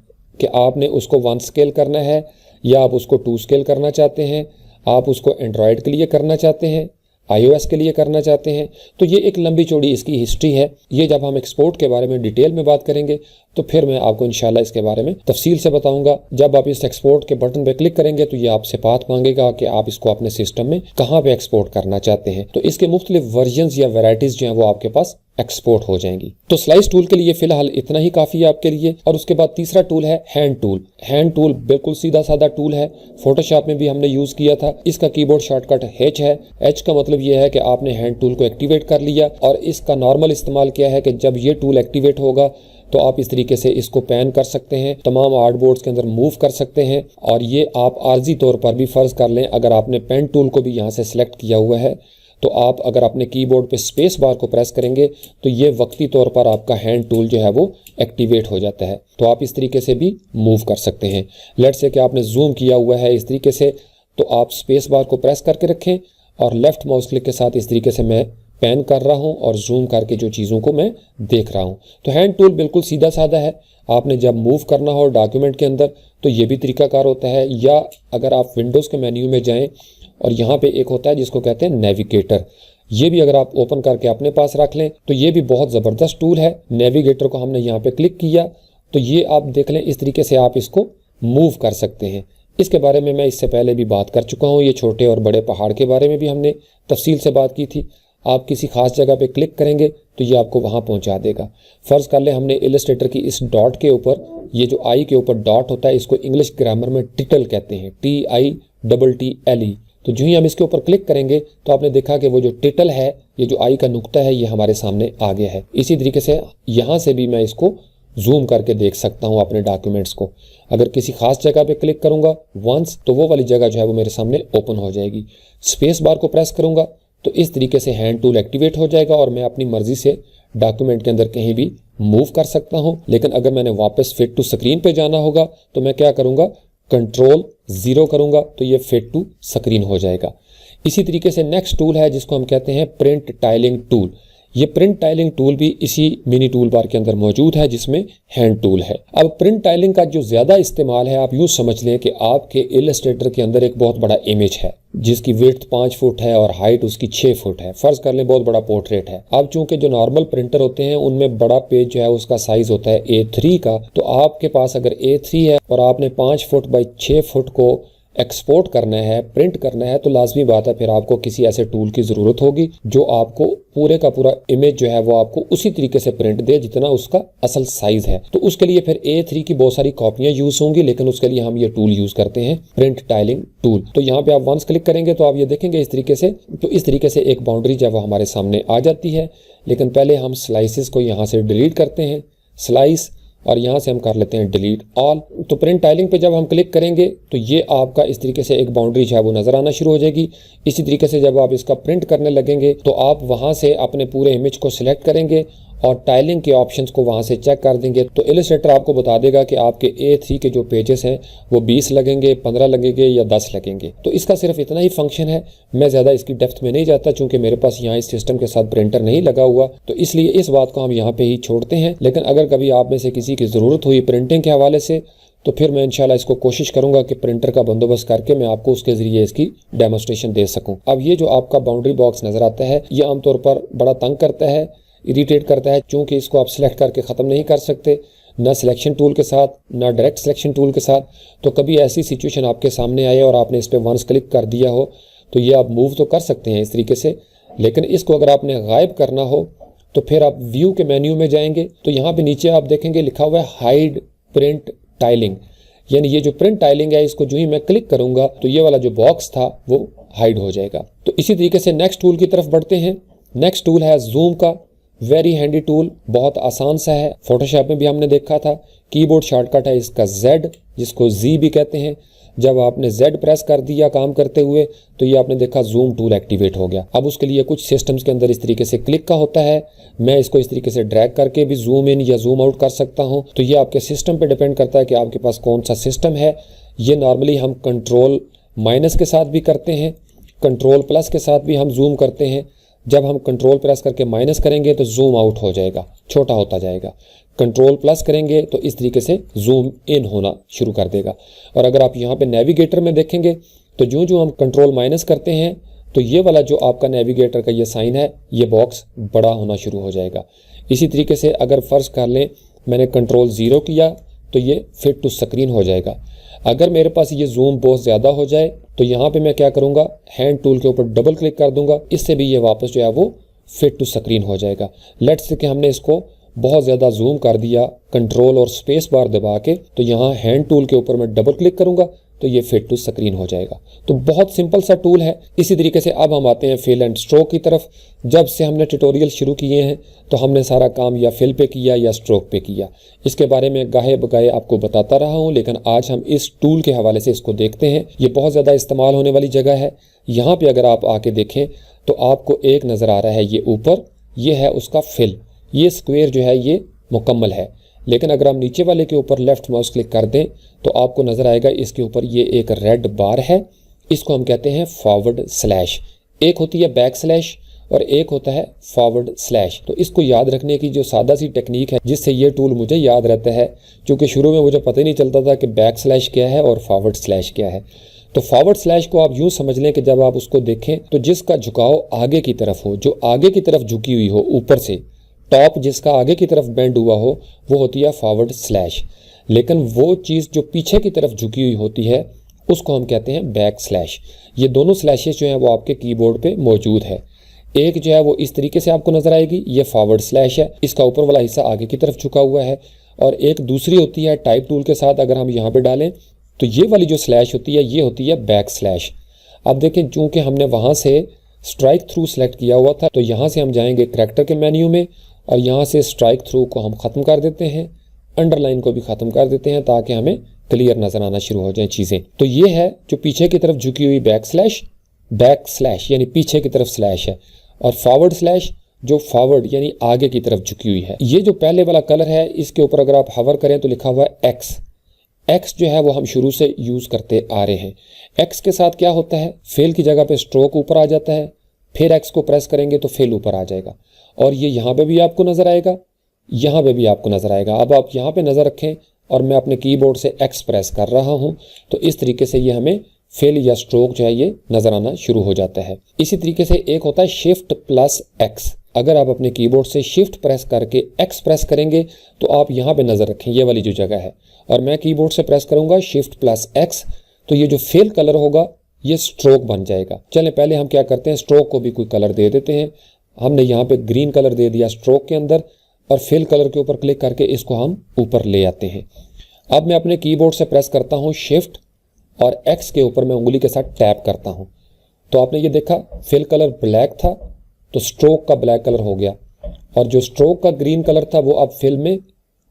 कि आपने उसको 1 स्केल करना है या आप उसको 2 स्केल करना चाहते हैं, आप उसको एंड्रॉयड के लिए करना चाहते हैं, iOS के लिए करना चाहते हैं। तो ये एक लंबी चौड़ी इसकी हिस्ट्री है। ये जब हम एक्सपोर्ट के बारे में डिटेल में बात करेंगे तो फिर मैं आपको इंशाल्लाह इसके बारे में तफसील से बताऊंगा। जब आप इस एक्सपोर्ट के बटन पे क्लिक करेंगे तो ये आपसे पाथ मांगेगा कि आप इसको अपने सिस्टम में कहाँ पे एक्सपोर्ट करना चाहते हैं। तो इसके मुख्तलिफ वर्जन्स या वेराइटीज जो हैं वो आपके पास एक्सपोर्ट हो जाएंगी। तो स्लाइस टूल के लिए फिलहाल इतना ही काफ़ी है आपके लिए। और उसके बाद तीसरा टूल है हैंड टूल। हैंड टूल बिल्कुल सीधा साधा टूल है, फोटोशॉप में भी हमने यूज़ किया था। इसका कीबोर्ड शॉर्टकट H है। H का मतलब ये है कि आपने हैंड टूल को एक्टिवेट कर लिया और इसका नॉर्मल इस्तेमाल क्या है कि जब ये टूल एक्टिवेट होगा तो आप इस तरीके से इसको पैन कर सकते हैं, तमाम आर्टबोर्ड्स के अंदर मूव कर सकते हैं। और ये आप आर्जी तौर पर भी फ़र्ज़ कर लें, अगर आपने पेन टूल को भी यहाँ से सिलेक्ट किया हुआ है तो आप अगर अपने कीबोर्ड पे स्पेस बार को प्रेस करेंगे तो ये वक्ती तौर पर आपका हैंड टूल जो है वो एक्टिवेट हो जाता है। तो आप इस तरीके से भी मूव कर सकते हैं। लेट्स से कि आपने जूम किया हुआ है इस तरीके से, तो आप स्पेस बार को प्रेस करके रखें और लेफ्ट माउस क्लिक के साथ इस तरीके से मैं पैन कर रहा हूं और जूम करके जो चीज़ों को मैं देख रहा हूं। तो हैंड टूल बिल्कुल सीधा साधा है। आपने जब मूव करना हो डॉक्यूमेंट के अंदर तो ये भी तरीकाकार होता है। या अगर आप विंडोज़ के मेन्यू में जाएं और यहाँ पे एक होता है जिसको कहते हैं नेविगेटर, ये भी अगर आप ओपन करके अपने पास रख लें तो ये भी बहुत ज़बरदस्त टूल है। नेविगेटर को हमने यहाँ पे क्लिक किया तो ये आप देख लें, इस तरीके से आप इसको मूव कर सकते हैं। इसके बारे में मैं इससे पहले भी बात कर चुका हूँ। ये छोटे और बड़े पहाड़ के बारे में भी हमने तफसील से बात की थी। आप किसी खास जगह पे क्लिक करेंगे तो ये आपको वहाँ पहुँचा देगा। फ़र्ज़ कर ले हमने इलस्ट्रेटर की इस डॉट के ऊपर, ये जो आई के ऊपर डॉट होता है इसको इंग्लिश ग्रामर में टिटल कहते हैं, TITTLE। तो जो ही हम इसके ऊपर क्लिक करेंगे तो आपने देखा कि वो जो टिटल है, ये जो आई का नुक्ता है, ये हमारे सामने आ गया है। इसी तरीके से यहाँ से भी मैं इसको जूम करके देख सकता हूँ अपने डॉक्यूमेंट्स को। अगर किसी खास जगह पे क्लिक करूँगा वंस तो वो वाली जगह जो है वो मेरे सामने ओपन हो जाएगी। स्पेस बार को प्रेस करूँगा तो इस तरीके से हैंड टूल एक्टिवेट हो जाएगा और मैं अपनी मर्जी से डॉक्यूमेंट के अंदर कहीं भी मूव कर सकता हूँ। लेकिन अगर मैंने वापस फिट टू स्क्रीन पे जाना होगा तो मैं क्या करूँगा, कंट्रोल 0 करूँगा तो ये फिट टू स्क्रीन हो जाएगा। इसी तरीके से नेक्स्ट टूल है जिसको हम कहते हैं प्रिंट टाइलिंग टूल। ये प्रिंट टाइलिंग टूल भी इसी मिनी टूल बार के अंदर मौजूद है जिसमें हैंड टूल है। अब प्रिंट टाइलिंग का जो ज़्यादा इस्तेमाल है, आप यूँ समझ लें कि आपके इलस्ट्रेटर के अंदर एक बहुत बड़ा इमेज है जिसकी विड्थ 5 फुट है और हाइट उसकी 6 फुट है। फ़र्ज़ कर लें बहुत बड़ा पोर्ट्रेट है। अब चूंकि जो नॉर्मल प्रिंटर होते हैं उनमें बड़ा पेज जो है उसका साइज़ होता है A3 का, तो आपके पास अगर A3 है और आपने 5 फुट बाई 6 फुट को एक्सपोर्ट करना है, प्रिंट करना है, तो लाजमी बात है फिर आपको किसी ऐसे टूल की ज़रूरत होगी जो आपको पूरे का पूरा इमेज जो है वो आपको उसी तरीके से प्रिंट दे जितना उसका असल साइज़ है। तो उसके लिए फिर A3 की बहुत सारी कॉपियाँ यूज़ होंगी, लेकिन उसके लिए हम ये टूल यूज़ करते हैं प्रिंट टाइलिंग टूल। तो यहाँ पे आप वंस क्लिक करेंगे तो आप ये देखेंगे इस तरीके से, तो इस तरीके से एक बाउंड्री जो है वो हमारे सामने आ जाती है। लेकिन पहले हम स्लाइसेस को यहाँ से डिलीट करते हैं, स्लाइस, और यहाँ से हम कर लेते हैं डिलीट ऑल। तो प्रिंट टाइलिंग पे जब हम क्लिक करेंगे तो ये आपका इस तरीके से एक बाउंड्री जो है वो नज़र आना शुरू हो जाएगी। इसी तरीके से जब आप इसका प्रिंट करने लगेंगे तो आप वहाँ से अपने पूरे इमेज को सिलेक्ट करेंगे और टाइलिंग के ऑप्शंस को वहाँ से चेक कर देंगे तो इलस्ट्रेटर आपको बता देगा कि आपके A3 के जो पेजेस हैं वो 20 लगेंगे, 15 लगेंगे या 10 लगेंगे। तो इसका सिर्फ इतना ही फंक्शन है, मैं ज़्यादा इसकी डेप्थ में नहीं जाता चूँकि मेरे पास यहाँ इस सिस्टम के साथ प्रिंटर नहीं लगा हुआ, तो इसलिए इस बात को हम यहाँ पे ही छोड़ते हैं। लेकिन अगर कभी आप में से किसी की ज़रूरत हुई प्रिंटिंग के हवाले से तो फिर मैं इंशाल्लाह इसको कोशिश करूंगा कि प्रिंटर का बंदोबस्त करके मैं आपको उसके ज़रिए इसकी डेमोस्ट्रेशन दे सकूं। अब ये जो आपका बाउंड्री बॉक्स नज़र आता है ये आमतौर पर बड़ा तंग करता है, इरिटेट करता है, चूँकि इसको आप सिलेक्ट करके ख़त्म नहीं कर सकते, ना सिलेक्शन टूल के साथ ना डायरेक्ट सिलेक्शन टूल के साथ। तो कभी ऐसी सिचुएशन आपके सामने आए और आपने इस पर वंस क्लिक कर दिया हो तो ये आप मूव तो कर सकते हैं इस तरीके से, लेकिन इसको अगर आपने गायब करना हो तो फिर आप व्यू के मेन्यू में जाएंगे तो यहाँ पे नीचे आप देखेंगे लिखा हुआ है हाइड प्रिंट टाइलिंग, यानी ये जो प्रिंट टाइलिंग है इसको जो ही मैं क्लिक करूंगा तो ये वाला जो बॉक्स था वो हाइड हो जाएगा। तो इसी तरीके से नेक्स्ट टूल की तरफ बढ़ते हैं। नेक्स्ट टूल है जूम का, वेरी हैंडी टूल, बहुत आसान सा है, फोटोशॉप में भी हमने देखा था। कीबोर्ड शॉर्टकट है इसका Z, जिसको Z भी कहते हैं। जब आपने Z प्रेस कर दिया काम करते हुए तो ये आपने देखा जूम टूल एक्टिवेट हो गया। अब उसके लिए कुछ सिस्टम्स के अंदर इस तरीके से क्लिक का होता है, मैं इसको इस तरीके से ड्रैग करके भी जूम इन या जूम आउट कर सकता हूं। तो ये आपके सिस्टम पे डिपेंड करता है कि आपके पास कौन सा सिस्टम है। ये नॉर्मली हम कंट्रोल माइनस के साथ भी करते हैं, कंट्रोल प्लस के साथ भी हम जूम करते हैं। जब हम कंट्रोल प्रेस करके माइनस करेंगे तो जूम आउट हो जाएगा, छोटा होता जाएगा। कंट्रोल प्लस करेंगे तो इस तरीके से जूम इन होना शुरू कर देगा। और अगर आप यहाँ पे नेविगेटर में देखेंगे तो जो हम कंट्रोल माइनस करते हैं तो ये वाला जो आपका नेविगेटर का ये साइन है ये बॉक्स बड़ा होना शुरू हो जाएगा। इसी तरीके से अगर फ़र्ज कर लें मैंने कंट्रोल 0 किया तो ये फिट टू स्क्रीन हो जाएगा। अगर मेरे पास ये जूम बहुत ज़्यादा हो जाए तो यहाँ पे मैं क्या करूँगा, हैंड टूल के ऊपर डबल क्लिक कर दूंगा, इससे भी ये वापस जो है वो फिट टू स्क्रीन हो जाएगा। लेट्स से कि हमने इसको बहुत ज़्यादा जूम कर दिया कंट्रोल और स्पेस बार दबा के, तो यहाँ हैंड टूल के ऊपर मैं डबल क्लिक करूँगा तो ये फिट टू स्क्रीन हो जाएगा। तो बहुत सिंपल सा टूल है। इसी तरीके से अब हम आते हैं फिल एंड स्ट्रोक की तरफ। जब से हमने ट्यूटोरियल शुरू किए हैं तो हमने सारा काम या फिल पे किया या स्ट्रोक पे किया। इसके बारे में गाहे बगाहे आपको बताता रहा हूँ, लेकिन आज हम इस टूल के हवाले से इसको देखते हैं। ये बहुत ज़्यादा इस्तेमाल होने वाली जगह है। यहाँ पे अगर आप आके देखें तो आपको एक नज़र आ रहा है ये ऊपर, ये है उसका फिल, ये स्क्वायर जो है ये मुकम्मल है। लेकिन अगर हम नीचे वाले के ऊपर लेफ्ट माउस क्लिक कर दें तो आपको नज़र आएगा इसके ऊपर ये एक रेड बार है, इसको हम कहते हैं फॉरवर्ड स्लैश। एक होती है बैक स्लैश और एक होता है फॉरवर्ड स्लैश। तो इसको याद रखने की जो सादा सी टेक्निक है जिससे ये टूल मुझे याद रहता है, क्योंकि शुरू में मुझे पता ही नहीं चलता था कि बैक स्लैश क्या है और फॉरवर्ड स्लैश क्या है। तो फॉरवर्ड स्लैश को आप यूँ समझ लें कि जब आप उसको देखें तो जिसका झुकाव आगे की तरफ हो, जो आगे की तरफ झुकी हुई हो, ऊपर से टॉप जिसका आगे की तरफ बेंड हुआ हो, वो होती है फॉरवर्ड स्लैश। लेकिन वो चीज़ जो पीछे की तरफ झुकी हुई होती है उसको हम कहते हैं बैक स्लैश। ये दोनों स्लैशेस जो हैं वो आपके कीबोर्ड पे मौजूद है। एक जो है वो इस तरीके से आपको नज़र आएगी, ये फॉरवर्ड स्लैश है, इसका ऊपर वाला हिस्सा आगे की तरफ झुका हुआ है। और एक दूसरी होती है टाइप टूल के साथ, अगर हम यहाँ पर डालें तो ये वाली जो स्लैश होती है ये होती है बैक स्लैश। अब देखें चूँकि हमने वहाँ से स्ट्राइक थ्रू सेलेक्ट किया हुआ था तो यहाँ से हम जाएंगे करैक्टर के मेन्यू में और यहाँ से स्ट्राइक थ्रू को हम ख़त्म कर देते हैं, अंडरलाइन को भी ख़त्म कर देते हैं ताकि हमें क्लियर नज़र आना शुरू हो जाए चीज़ें। तो ये है जो पीछे की तरफ झुकी हुई बैक स्लैश यानी पीछे की तरफ स्लैश है, और फॉरवर्ड स्लैश जो फॉरवर्ड यानी आगे की तरफ झुकी हुई है। ये जो पहले वाला कलर है इसके ऊपर अगर आप हवर करें तो लिखा हुआ है एक्स जो है वो हम शुरू से यूज़ करते आ रहे हैं। एक्स के साथ क्या होता है, फेल की जगह पे स्ट्रोक ऊपर आ जाता है, फिर एक्स को प्रेस करेंगे तो फेल ऊपर आ जाएगा, और ये यहाँ पे भी आपको नज़र आएगा, यहाँ पे भी आपको नज़र आएगा। अब आप यहाँ पे नज़र रखें और मैं अपने कीबोर्ड से एक्स प्रेस कर रहा हूँ तो इस तरीके से ये हमें फेल या स्ट्रोक जो है ये नज़र आना शुरू हो जाता है। इसी तरीके से एक होता है शिफ्ट प्लस एक्स। अगर आप अपने कीबोर्ड से शिफ्ट प्रेस करके एक्स प्रेस करेंगे तो आप यहाँ पे नज़र रखें, ये वाली जो जगह है, और मैं कीबोर्ड से प्रेस करूँगा शिफ्ट प्लस एक्स तो ये जो फेल कलर होगा ये स्ट्रोक बन जाएगा। चलें पहले हम क्या करते हैं, स्ट्रोक को भी कोई कलर दे देते हैं। हमने यहाँ पे ग्रीन कलर दे दिया स्ट्रोक के अंदर, और फिल कलर के ऊपर क्लिक करके इसको हम ऊपर ले आते हैं। अब मैं अपने कीबोर्ड से प्रेस करता हूँ शिफ्ट और एक्स के ऊपर मैं उंगली के साथ टैप करता हूँ तो आपने ये देखा फिल कलर ब्लैक था तो स्ट्रोक का ब्लैक कलर हो गया, और जो स्ट्रोक का ग्रीन कलर था वो अब फिल में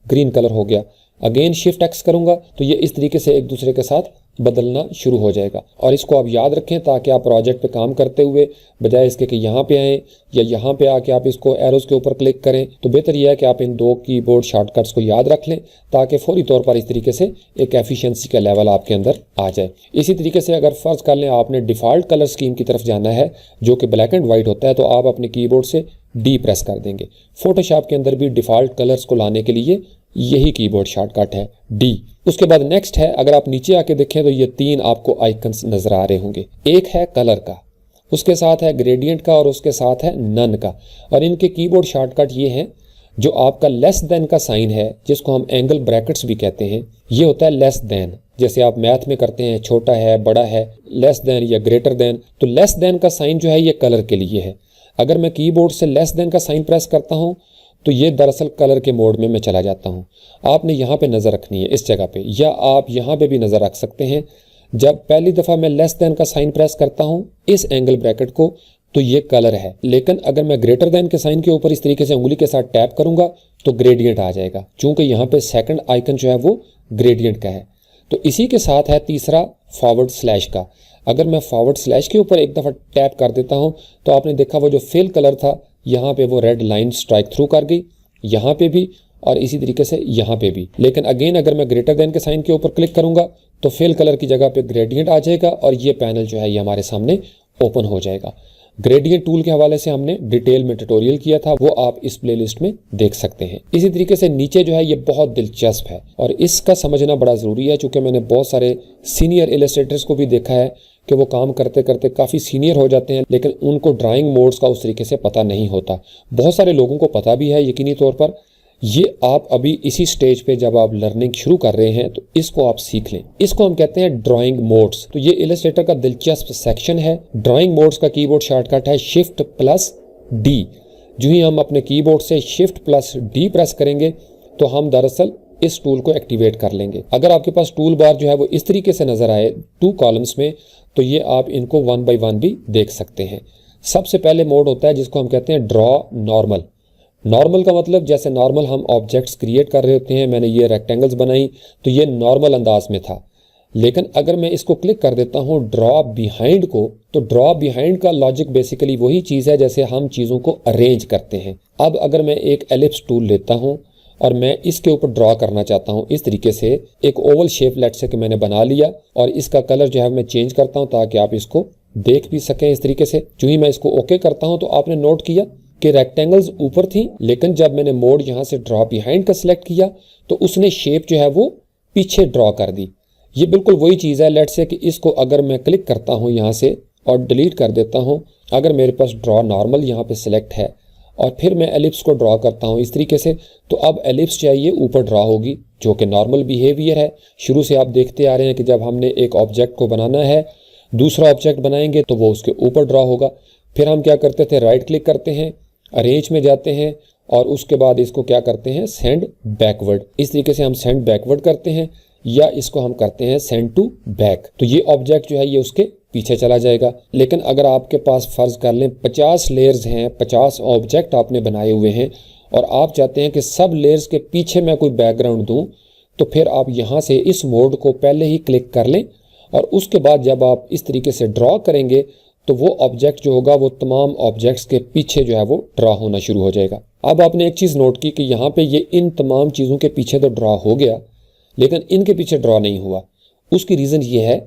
ग्रीन कलर हो गया। अगेन शिफ्ट एक्स करूँगा तो ये इस तरीके से एक दूसरे के साथ बदलना शुरू हो जाएगा। और इसको आप याद रखें ताकि आप प्रोजेक्ट पे काम करते हुए बजाय इसके कि यहाँ पे आएँ या यहाँ पे आके आप इसको एरोज़ के ऊपर क्लिक करें, तो बेहतर यह है कि आप इन दो कीबोर्ड शॉर्टकट्स को याद रख लें ताकि फौरी तौर पर इस तरीके से एक एफिशिएंसी का लेवल आपके अंदर आ जाए। इसी तरीके से अगर फ़र्ज़ कर लें आपने डिफ़ॉल्ट कलर स्कीम की तरफ जाना है जो कि ब्लैक एंड वाइट होता है, तो आप अपने कीबोर्ड से डी प्रेस कर देंगे। फोटोशॉप के अंदर भी डिफ़ॉल्ट कलर्स को लाने के लिए यही कीबोर्ड शॉर्टकट है डी। उसके बाद नेक्स्ट है, अगर आप नीचे आके देखें तो ये तीन आपको आइकन्स नजर आ रहे होंगे। एक है कलर का, उसके साथ है ग्रेडियंट का और उसके साथ है नन का। और इनके कीबोर्ड शॉर्टकट ये हैं, जो आपका लेस देन का साइन है जिसको हम एंगल ब्रैकेट्स भी कहते हैं, ये होता है लेस देन। जैसे आप मैथ में करते हैं, छोटा है, बड़ा है, लेस देन या ग्रेटर देन, तो लेस देन का साइन जो है ये कलर के लिए है। अगर मैं कीबोर्ड से लेस देन का साइन प्रेस करता हूँ तो ये दरअसल कलर के मोड में मैं चला जाता हूँ। आपने यहाँ पे नज़र रखनी है इस जगह पे, या आप यहाँ पे भी नज़र रख सकते हैं। जब पहली दफ़ा मैं लेस देन का साइन प्रेस करता हूँ इस एंगल ब्रैकेट को, तो ये कलर है। लेकिन अगर मैं ग्रेटर देन के साइन के ऊपर इस तरीके से उंगली के साथ टैप करूँगा तो ग्रेडियंट आ जाएगा, चूँकि यहाँ पे सेकंड आइकन जो है वो ग्रेडियंट का है। तो इसी के साथ है तीसरा फॉरवर्ड स्लैश का। अगर मैं फॉरवर्ड स्लैश के ऊपर एक दफ़ा टैप कर देता हूँ तो आपने देखा वो जो फिल कलर था यहाँ पे वो रेड लाइन स्ट्राइक थ्रू कर गई, यहाँ पे भी और इसी तरीके से यहाँ पे भी। लेकिन अगेन अगर मैं ग्रेटर देन के साइन के ऊपर क्लिक करूँगा तो फिल कलर की जगह पे ग्रेडियंट आ जाएगा और ये पैनल जो है ये हमारे सामने ओपन हो जाएगा। ग्रेडियंट टूल के हवाले से हमने डिटेल में ट्यूटोरियल किया था, वो आप इस प्लेलिस्ट में देख सकते हैं। इसी तरीके से नीचे जो है ये बहुत दिलचस्प है और इसका समझना बड़ा ज़रूरी है, चूँकि मैंने बहुत सारे सीनियर इलस्ट्रेटर्स को भी देखा है कि वो काम करते करते काफ़ी सीनियर हो जाते हैं, लेकिन उनको ड्राइंग मोड्स का उस तरीके से पता नहीं होता। बहुत सारे लोगों को पता भी है यकीनी तौर पर। ये आप अभी इसी स्टेज पे जब आप लर्निंग शुरू कर रहे हैं तो इसको आप सीख लें। इसको हम कहते हैं ड्राइंग मोड्स। तो ये इलस्ट्रेटर का दिलचस्प सेक्शन है। ड्राइंग मोड्स का कीबोर्ड शॉर्टकट है शिफ्ट प्लस डी। जो ही हम अपने कीबोर्ड से शिफ्ट प्लस डी प्रेस करेंगे तो हम दरअसल इस टूल को एक्टिवेट कर लेंगे। अगर आपके पास टूल बार जो है वो इस तरीके से नजर आए 2 कॉलम्स में, तो ये आप इनको 1 बाय 1 भी देख सकते हैं। सबसे पहले मोड होता है जिसको हम कहते हैं ड्रॉ नॉर्मल। नॉर्मल का मतलब जैसे नॉर्मल हम ऑब्जेक्ट्स क्रिएट कर रहे होते हैं, मैंने ये रेक्टेंगल्स बनाई तो ये नॉर्मल अंदाज में था। लेकिन अगर मैं इसको क्लिक कर देता हूँ ड्रॉ बिहाइंड को, तो ड्रॉ बिहाइंड का लॉजिक बेसिकली वही चीज़ है जैसे हम चीज़ों को अरेंज करते हैं। अब अगर मैं एक एलिप्स टूल लेता हूँ और मैं इसके ऊपर ड्रॉ करना चाहता हूँ इस तरीके से, एक ओवल शेप लेट से कि मैंने बना लिया और इसका कलर जो है मैं चेंज करता हूँ ताकि आप इसको देख भी सकें इस तरीके से। जो ही मैं इसको ओके करता हूँ तो आपने नोट किया कि रेक्टेंगल्स ऊपर थी, लेकिन जब मैंने मोड यहाँ से ड्रॉ बिहाइंड का सिलेक्ट किया तो उसने शेप जो है वो पीछे ड्रॉ कर दी। ये बिल्कुल वही चीज़ है। लेट से कि इसको अगर मैं क्लिक करता हूँ यहाँ से और डिलीट कर देता हूँ, अगर मेरे पास ड्रॉ नॉर्मल यहाँ पे सिलेक्ट है और फिर मैं एलिप्स को ड्रॉ करता हूँ इस तरीके से, तो अब एलिप्स चाहिए ऊपर ड्रॉ होगी, जो कि नॉर्मल बिहेवियर है। शुरू से आप देखते आ रहे हैं कि जब हमने एक ऑब्जेक्ट को बनाना है, दूसरा ऑब्जेक्ट बनाएंगे तो वो उसके ऊपर ड्रॉ होगा। फिर हम क्या करते थे, राइट क्लिक करते हैं, अरेंज में जाते हैं और उसके बाद इसको क्या करते हैं, सेंड बैकवर्ड। इस तरीके से हम सेंड बैकवर्ड करते हैं या इसको हम करते हैं सेंड टू बैक। तो ये ऑब्जेक्ट जो है ये उसके पीछे चला जाएगा। लेकिन अगर आपके पास फर्ज कर लें 50 लेयर्स हैं, 50 ऑब्जेक्ट आपने बनाए हुए हैं और आप चाहते हैं कि सब लेयर्स के पीछे मैं कोई बैकग्राउंड दूं, तो फिर आप यहाँ से इस मोड को पहले ही क्लिक कर लें और उसके बाद जब आप इस तरीके से ड्रॉ करेंगे तो वो ऑब्जेक्ट जो होगा वो तमाम ऑब्जेक्ट्स के पीछे जो है वो ड्रॉ होना शुरू हो जाएगा। अब आपने एक चीज़ नोट की कि यहाँ पे ये इन तमाम चीज़ों के पीछे तो ड्रॉ हो गया, लेकिन इनके पीछे ड्रॉ नहीं हुआ। उसकी रीज़न ये है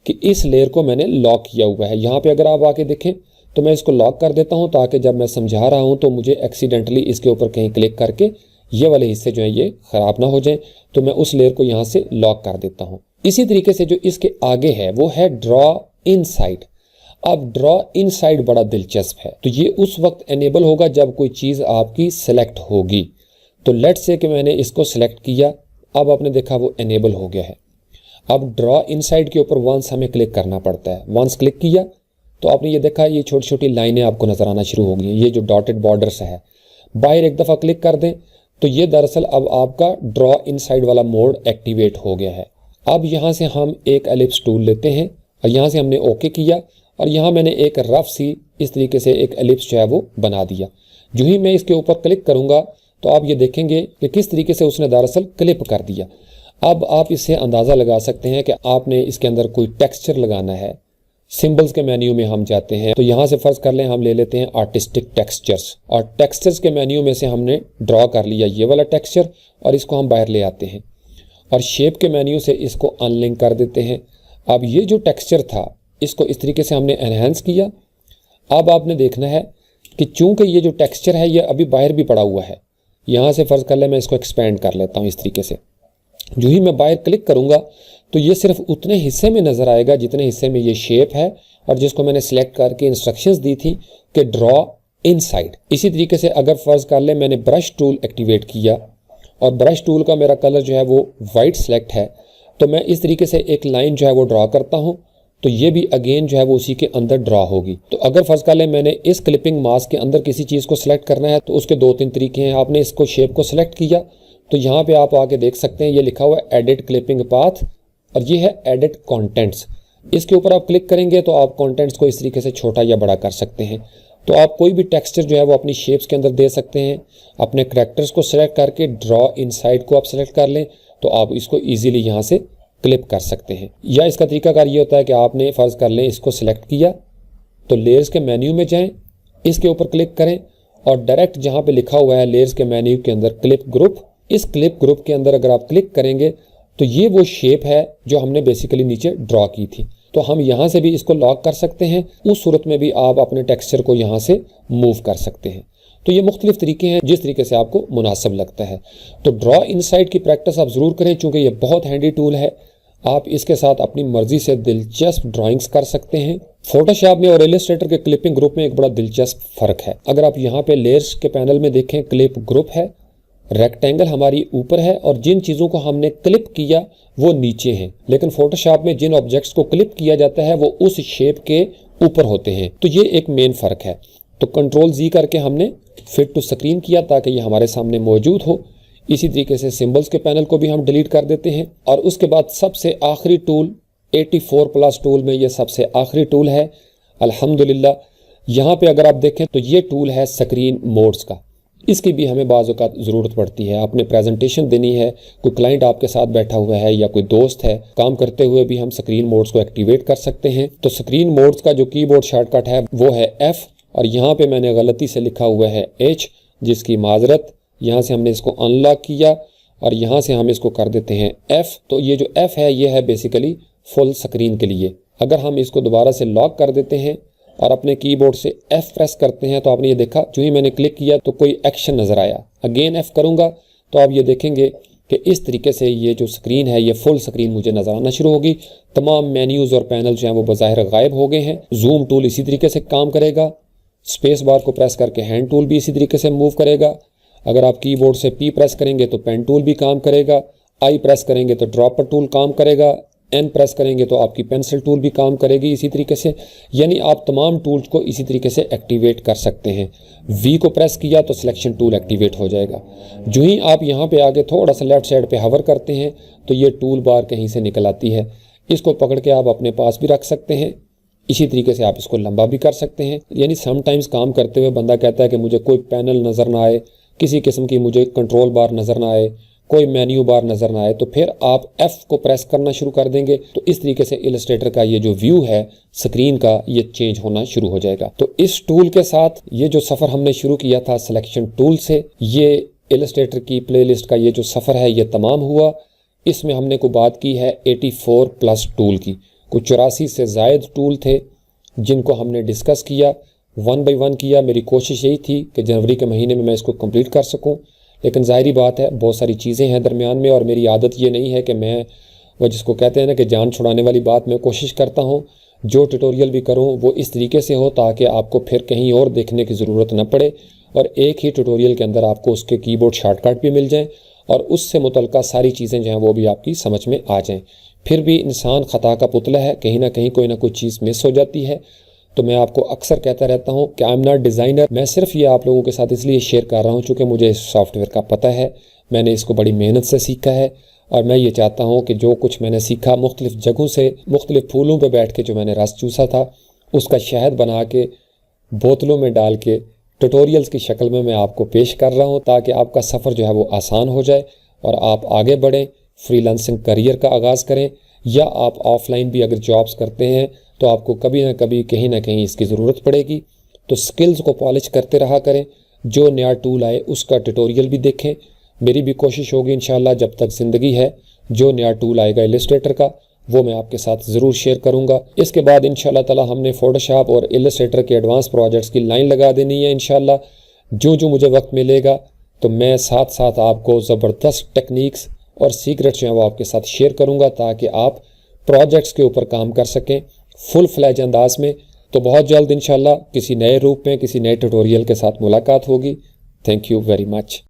कि इस लेयर को मैंने लॉक किया हुआ है। यहाँ पे अगर आप आके देखें तो मैं इसको लॉक कर देता हूँ ताकि जब मैं समझा रहा हूँ तो मुझे एक्सीडेंटली इसके ऊपर कहीं क्लिक करके ये वाले हिस्से जो है ये ख़राब ना हो जाए, तो मैं उस लेयर को यहाँ से लॉक कर देता हूँ। इसी तरीके से जो इसके आगे है वो है ड्रॉ इनसाइड। अब ड्रॉ इनसाइड बड़ा दिलचस्प है। तो ये उस वक्त एनेबल होगा जब कोई चीज़ आपकी सेलेक्ट होगी। तो लेट्स से कि मैंने इसको सेलेक्ट किया, अब आपने देखा वो एनेबल हो गया है। अब ड्रॉ इनसाइड के ऊपर वंस हमें क्लिक करना पड़ता है। वंस क्लिक किया तो आपने ये देखा ये छोटी छोटी लाइनें आपको नजर आना शुरू हो गई हैं, ये जो डॉटेड बॉर्डर्स है। बाहर एक दफ़ा क्लिक कर दें तो ये दरअसल अब आपका ड्रॉ इनसाइड वाला मोड एक्टिवेट हो गया है। अब यहाँ से हम एक एलिप्स टूल लेते हैं और यहाँ से हमने ओके किया और यहाँ मैंने एक रफ सी इस तरीके से एक एलिप्स जो है वो बना दिया। जो ही मैं इसके ऊपर क्लिक करूँगा तो आप ये देखेंगे कि किस तरीके से उसने दरअसल क्लिप कर दिया। अब आप इससे अंदाज़ा लगा सकते हैं कि आपने इसके अंदर कोई टेक्सचर लगाना है। सिंबल्स के मेन्यू में हम जाते हैं, तो यहाँ से फ़र्ज़ कर लें हम ले लेते हैं आर्टिस्टिक टेक्सचर्स, और टेक्सचर्स के मेन्यू में से हमने ड्रॉ कर लिया ये वाला टेक्सचर और इसको हम बाहर ले आते हैं और शेप के मेन्यू से इसको अनलिंक कर देते हैं। अब ये जो टेक्सचर था इसको इस तरीके से हमने एनहेंस किया। अब आपने देखना है कि चूंकि ये जो टेक्सचर है ये अभी बाहर भी पड़ा हुआ है, यहाँ से फ़र्ज़ कर लें मैं इसको एक्सपेंड कर लेता हूँ इस तरीके से। जो ही मैं बाहर क्लिक करूँगा तो ये सिर्फ उतने हिस्से में नज़र आएगा जितने हिस्से में ये शेप है और जिसको मैंने सेलेक्ट करके इंस्ट्रक्शंस दी थी कि ड्रॉ इनसाइड। इसी तरीके से अगर फ़र्ज़ कर लें मैंने ब्रश टूल एक्टिवेट किया और ब्रश टूल का मेरा कलर जो है वो वाइट सेलेक्ट है, तो मैं इस तरीके से एक लाइन जो है वो ड्रॉ करता हूँ, तो ये भी अगेन जो है वो उसी के अंदर ड्रॉ होगी। तो अगर फ़र्ज़ कर लें मैंने इस क्लिपिंग मास्क के अंदर किसी चीज़ को सिलेक्ट करना है तो उसके 2-3 तरीके हैं। आपने इसको शेप को सिलेक्ट किया तो यहाँ पे आप आके देख सकते हैं ये लिखा हुआ है एडिट क्लिपिंग पाथ और ये है एडिट कंटेंट्स। इसके ऊपर आप क्लिक करेंगे तो आप कंटेंट्स को इस तरीके से छोटा या बड़ा कर सकते हैं। तो आप कोई भी टेक्सचर जो है वो अपनी शेप्स के अंदर दे सकते हैं। अपने करैक्टर्स को सिलेक्ट करके ड्रॉ इनसाइड को आप सिलेक्ट कर लें तो आप इसको ईजिली यहाँ से क्लिप कर सकते हैं। या इसका तरीकाकार ये होता है कि आपने फ़र्ज़ कर लें इसको सिलेक्ट किया तो लेयर्स के मेन्यू में जाएं, इसके ऊपर क्लिक करें और डायरेक्ट जहाँ पे लिखा हुआ है लेयर्स के मेन्यू के अंदर क्लिप ग्रुप, इस क्लिप ग्रुप के अंदर अगर आप क्लिक करेंगे तो ये वो शेप है जो हमने बेसिकली नीचे ड्रॉ की थी। तो हम यहाँ से भी इसको लॉक कर सकते हैं, उस सूरत में भी आप अपने टेक्सचर को यहाँ से मूव कर सकते हैं। तो ये मुख्तलिफ तरीके हैं जिस तरीके से आपको मुनासिब लगता है। तो ड्रॉ इनसाइड की प्रैक्टिस आप ज़रूर करें चूँकि ये बहुत हैंडी टूल है। आप इसके साथ अपनी मर्जी से दिलचस्प ड्राइंग्स कर सकते हैं। फोटोशॉप में और इलस्ट्रेटर के क्लिपिंग ग्रुप में एक बड़ा दिलचस्प फ़र्क है। अगर आप यहाँ पे लेयर्स के पैनल में देखें, क्लिप ग्रुप है, रेक्टेंगल हमारी ऊपर है और जिन चीज़ों को हमने क्लिप किया वो नीचे हैं, लेकिन फोटोशॉप में जिन ऑब्जेक्ट्स को क्लिप किया जाता है वो उस शेप के ऊपर होते हैं। तो ये एक मेन फ़र्क है। तो कंट्रोल Z करके हमने फिट टू स्क्रीन किया ताकि ये हमारे सामने मौजूद हो। इसी तरीके से सिंबल्स के पैनल को भी हम डिलीट कर देते हैं। और उसके बाद सबसे आखिरी टूल 84+ टूल में ये सबसे आखिरी टूल है अल्हम्दुलिल्लाह। यहाँ पे अगर आप देखें तो ये टूल है स्क्रीन मोड्स का। इसकी भी हमें बाज़ औक़ात ज़रूरत पड़ती है। आपने प्रेजेंटेशन देनी है, कोई क्लाइंट आपके साथ बैठा हुआ है या कोई दोस्त है, काम करते हुए भी हम स्क्रीन मोड्स को एक्टिवेट कर सकते हैं। तो स्क्रीन मोड्स का जो कीबोर्ड शॉर्टकट है वो है F और यहाँ पे मैंने गलती से लिखा हुआ है H, जिसकी माजरत। यहाँ से हमने इसको अनलॉक किया और यहाँ से हम इसको कर देते हैं F। तो ये जो F है ये है बेसिकली फुल स्क्रीन के लिए। अगर हम इसको दोबारा से लॉक कर देते हैं और अपने कीबोर्ड से F प्रेस करते हैं तो आपने ये देखा जो ही मैंने क्लिक किया तो कोई एक्शन नज़र आया। अगेन F करूँगा तो आप ये देखेंगे कि इस तरीके से ये जो स्क्रीन है ये फुल स्क्रीन मुझे नज़र आना शुरू होगी। तमाम मेन्यूज़ और पैनल जो हैं वो बज़ाहिर गायब हो गए हैं। जूम टूल इसी तरीके से काम करेगा। स्पेस बार को प्रेस करके हैंड टूल भी इसी तरीके से मूव करेगा। अगर आप कीबोर्ड से P प्रेस करेंगे तो पेन टूल भी काम करेगा। I प्रेस करेंगे तो ड्रॉपर टूल काम करेगा। N प्रेस करेंगे तो आपकी पेंसिल टूल भी काम करेगी इसी तरीके से। यानी आप तमाम टूल्स को इसी तरीके से एक्टिवेट कर सकते हैं। V को प्रेस किया तो सिलेक्शन टूल एक्टिवेट हो जाएगा। जो ही आप यहाँ पे आगे थोड़ा सा लेफ्ट साइड पे हवर करते हैं तो ये टूल बार कहीं से निकल आती है। इसको पकड़ के आप अपने पास भी रख सकते हैं। इसी तरीके से आप इसको लंबा भी कर सकते हैं। यानी समटाइम्स काम करते हुए बंदा कहता है कि मुझे कोई पैनल नज़र ना आए, किसी किस्म की मुझे कंट्रोल बार नज़र ना आए, कोई मेन्यू बार नज़र ना आए, तो फिर आप F को प्रेस करना शुरू कर देंगे तो इस तरीके से इलस्ट्रेटर का ये जो व्यू है स्क्रीन का ये चेंज होना शुरू हो जाएगा। तो इस टूल के साथ ये जो सफ़र हमने शुरू किया था सिलेक्शन टूल से, ये इलस्ट्रेटर की प्लेलिस्ट का ये जो सफ़र है ये तमाम हुआ। इसमें हमने को बात की है 84+ टूल की। कुछ 84 से ज़ायद टूल थे जिनको हमने डिस्कस किया, 1 बाय 1 किया। मेरी कोशिश यही थी कि जनवरी के महीने में मैं इसको कंप्लीट कर सकूं, लेकिन ज़ाहिरी बात है बहुत सारी चीज़ें हैं दरमियान में और मेरी आदत ये नहीं है कि मैं वो जिसको कहते हैं ना कि जान छुड़ाने वाली बात, मैं कोशिश करता हूँ जो ट्यूटोरियल भी करूँ वो इस तरीके से हो ताकि आपको फिर कहीं और देखने की ज़रूरत न पड़े और एक ही ट्यूटोरियल के अंदर आपको उसके कीबोर्ड शॉर्टकट भी मिल जाएँ और उससे मुतल्लिक़ सारी चीज़ें जो हैं वो भी आपकी समझ में आ जाएँ। फिर भी इंसान ख़ता का पुतला है, कहीं ना कहीं कोई ना कोई चीज़ मिस हो जाती है। तो मैं आपको अक्सर कहता रहता हूँ कि आई एम नॉट डिज़ाइनर। मैं सिर्फ ये आप लोगों के साथ इसलिए शेयर कर रहा हूँ चूँकि मुझे इस सॉफ्टवेयर का पता है, मैंने इसको बड़ी मेहनत से सीखा है और मैं ये चाहता हूँ कि जो कुछ मैंने सीखा मुख्तलिफ जगहों से, मुख्तलिफ फूलों पर बैठ के जो मैंने रस चूसा था उसका शहद बना के बोतलों में डाल के ट्यूटोरियल्स की शक्ल में मैं आपको पेश कर रहा हूँ ताकि आपका सफ़र जो है वो आसान हो जाए और आप आगे बढ़ें, फ्रीलांसिंग करियर का आगाज़ करें, या आप ऑफलाइन भी अगर जॉब्स करते हैं तो आपको कभी ना कभी कहीं ना कहीं इसकी ज़रूरत पड़ेगी। तो स्किल्स को पॉलिश करते रहा करें। जो नया टूल आए उसका ट्यूटोरियल भी देखें। मेरी भी कोशिश होगी इंशाल्लाह जब तक ज़िंदगी है जो नया टूल आएगा इलस्ट्रेटर का वो मैं आपके साथ ज़रूर शेयर करूंगा। इसके बाद इंशाल्लाह ताला हमने फ़ोटोशॉप और इलस्ट्रेटर के एडवांस प्रोजेक्ट्स की लाइन लगा देनी है इंशाल्लाह। जो जो मुझे वक्त मिलेगा तो मैं साथ साथ आपको ज़बरदस्त टेक्निक्स और सीक्रेट्स जो हैं वो आपके साथ शेयर करूंगा ताकि आप प्रोजेक्ट्स के ऊपर काम कर सकें फुल फ्लैज अंदाज में। तो बहुत जल्द इंशाल्लाह किसी नए रूप में किसी नए ट्यूटोरियल के साथ मुलाकात होगी। Thank you very much.